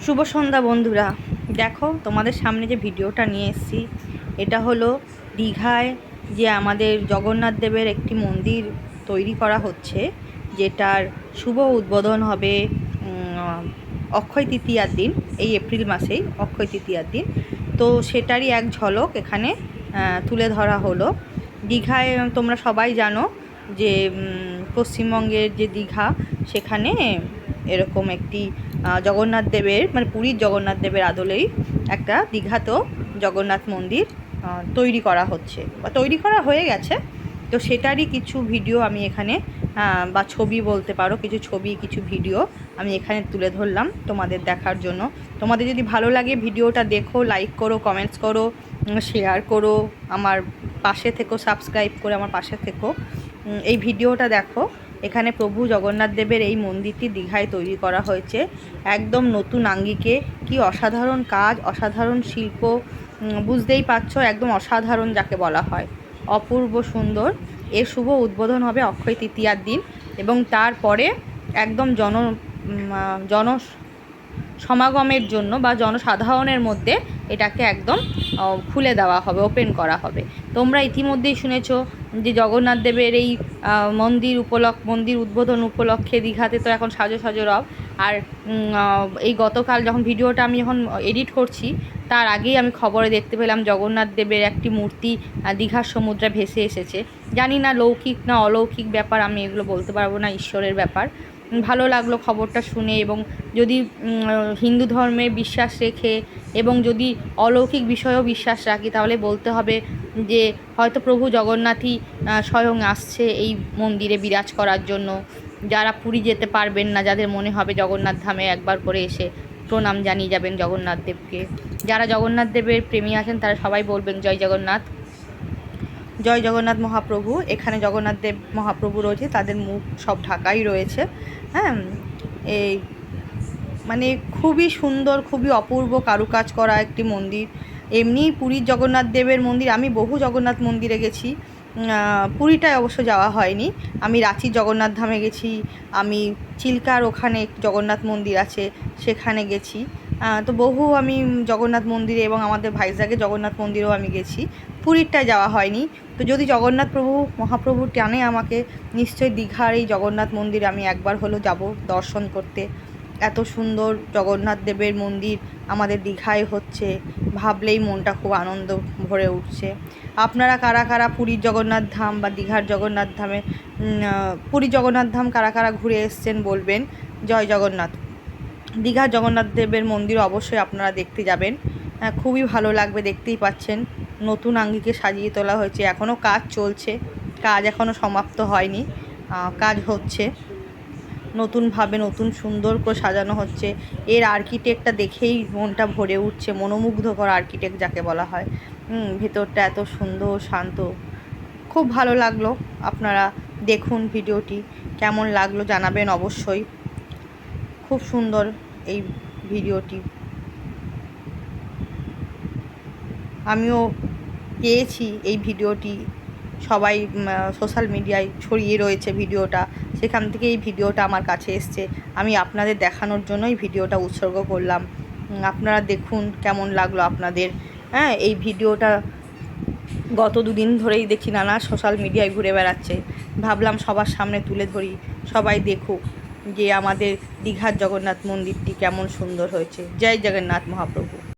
শুভ সন্ধ্যা বন্ধুরা। দেখো তোমাদের সামনে যে ভিডিওটা নিয়ে এসেছি, এটা হলো দীঘায় যে আমাদের জগন্নাথ দেবের একটি মন্দির তৈরি করা হচ্ছে, যেটার শুভ উদ্বোধন হবে অক্ষয় তৃতীয়ার দিন, এই এপ্রিল মাসেই অক্ষয় তৃতীয়ার দিন। তো সেটারই এক ঝলক এখানে তুলে ধরা হলো। দীঘায় তোমরা সবাই জানো যে পশ্চিমবঙ্গের যে দীঘা, সেখানে এরকম একটি জগন্নাথ দেবের মানে পুরীর জগন্নাথ দেবের আদলেই একটা দীঘাতেও জগন্নাথ মন্দির তৈরি করা হচ্ছে বা তৈরি করা হয়ে গেছে। তো সেটারই কিছু ভিডিও আমি এখানে বা ছবি বলতে পারো, কিছু ছবি কিছু ভিডিও আমি এখানে তুলে ধরলাম তোমাদের দেখার জন্য। তোমাদের যদি ভালো লাগে ভিডিওটা দেখো, লাইক করো, কমেন্টস করো, শেয়ার করো, আমার পাশে থেকো, সাবস্ক্রাইব করে আমার পাশে থেকো। এই ভিডিওটা দেখো। এখানে প্রভু জগন্নাথ দেবের এই মন্দিরটি দীঘায় তৈরি করা হয়েছে একদম নতুন আঙ্গিকে। কি অসাধারণ কাজ, অসাধারণ শিল্প, বুঝতেই পারছো, একদম অসাধারণ যাকে বলা হয়, অপূর্ব সুন্দর। এর শুভ উদ্বোধন হবে অক্ষয় তৃতীয়ার দিন এবং তারপরে একদম জন সমাগমের জন্য বা জনসাধারণের মধ্যে এটাকে একদম খুলে দেওয়া হবে, ওপেন করা হবে। তোমরা ইতিমধ্যেই শুনেছো যে জগন্নাথ দেবের এই মন্দির উদ্বোধন উপলক্ষে দীঘাতে তো এখন সাজো সাজো রব। আর এই গতকাল যখন ভিডিওটা আমি যখন এডিট করছি, তার আগেই আমি খবরে দেখতে পেলাম জগন্নাথ দেবের একটি মূর্তি দীঘার সমুদ্রে ভেসে এসেছে। জানি না লৌকিক না অলৌকিক ব্যাপার, আমি এগুলো বলতে পারবো না, ঈশ্বরের ব্যাপার। ভালো লাগলো খবরটা শুনে। এবং যদি হিন্দু ধর্মে বিশ্বাস রেখে এবং যদি অলৌকিক বিষয়েও বিশ্বাস রাখি, তাহলে বলতে হবে যে হয়তো প্রভু জগন্নাথই স্বয়ং আসছে এই মন্দিরে বিরাজ করার জন্য। যারা পুরী যেতে পারবেন না, যাদের মনে হবে জগন্নাথ ধামে একবার করে এসে প্রণাম জানিয়ে যাবেন জগন্নাথ দেবকে। যারা জগন্নাথ দেবের প্রেমী আছেন তারা সবাই বলবেন জয় জগন্নাথ, জয় জগন্নাথ মহাপ্রভু। এখানে জগন্নাথ দেব মহাপ্রভু রয়েছে, তাদের মুখ সব ঢাকাই রয়েছে। হ্যাঁ, এই মানে খুবই সুন্দর, খুবই অপূর্ব কারুকাজ করা একটি মন্দির। এমনি পুরীর জগন্নাথ দেবের মন্দির, আমি বহু জগন্নাথ মন্দিরে গেছি, পুরীটায় অবশ্য যাওয়া হয়নি। আমি রাঁচির জগন্নাথ ধামে গেছি, আমি চিল্কার ওখানে জগন্নাথ মন্দির আছে সেখানে গেছি। তো বহু আমি জগন্নাথ মন্দিরে এবং আমাদের ভাইজ্যাগে জগন্নাথ মন্দিরেও আমি গেছি, পুরীরটায় যাওয়া হয়নি। তো যদি জগন্নাথ মহাপ্রভু টানে আমাকে, নিশ্চয়ই দীঘার এই জগন্নাথ মন্দির আমি একবার হলেও যাব দর্শন করতে। এত সুন্দর জগন্নাথ দেবের মন্দির আমাদের দীঘায় হচ্ছে, ভাবলেই মনটা খুব আনন্দ ভরে উঠছে। আপনারা কারা কারা পুরীর জগন্নাথ ধাম বা দীঘার জগন্নাথ ধামে পুরীর জগন্নাথ ধাম কারা কারা ঘুরে এসছেন বলবেন। জয় জগন্নাথ। দীঘার জগন্নাথ দেবের মন্দির অবশ্যই আপনারা দেখতে যাবেন, খুবই ভালো লাগবে। দেখতেই পাচ্ছেন নতুন আঙ্গিকে সাজিয়ে তোলা হয়েছে, এখনও কাজ চলছে, কাজ এখনও সমাপ্ত হয়নি, কাজ হচ্ছে, নতুনভাবে নতুন সুন্দর করে সাজানো হচ্ছে। এর আর্কিটেক্টটা দেখেই মনটা ভরে উঠছে, মনোমুগ্ধকর আর্কিটেক্ট যাকে বলা হয়। ভেতরটা এত সুন্দর শান্ত, খুব ভালো লাগলো। আপনারা দেখুন ভিডিওটি, কেমন লাগলো জানাবেন অবশ্যই। খুব সুন্দর এই ভিডিওটি, আমিও পেয়েছি এই ভিডিওটি, সবাই সোশ্যাল মিডিয়ায় ছড়িয়ে রয়েছে ভিডিওটা, সেখান থেকে এই ভিডিওটা আমার কাছে এসছে। আমি আপনাদের দেখানোর জন্যই ভিডিওটা উৎসর্গ করলাম। আপনারা দেখুন কেমন লাগলো আপনাদের। হ্যাঁ, এই ভিডিওটা গত দুদিন ধরেই দেখি নানা সোশ্যাল মিডিয়ায় ঘুরে বেড়াচ্ছে, ভাবলাম সবার সামনে তুলে ধরি, সবাই দেখুক যে আমাদের দীঘার জগন্নাথ মন্দিরটি কেমন সুন্দর হয়েছে। জয় জগন্নাথ মহাপ্রভু।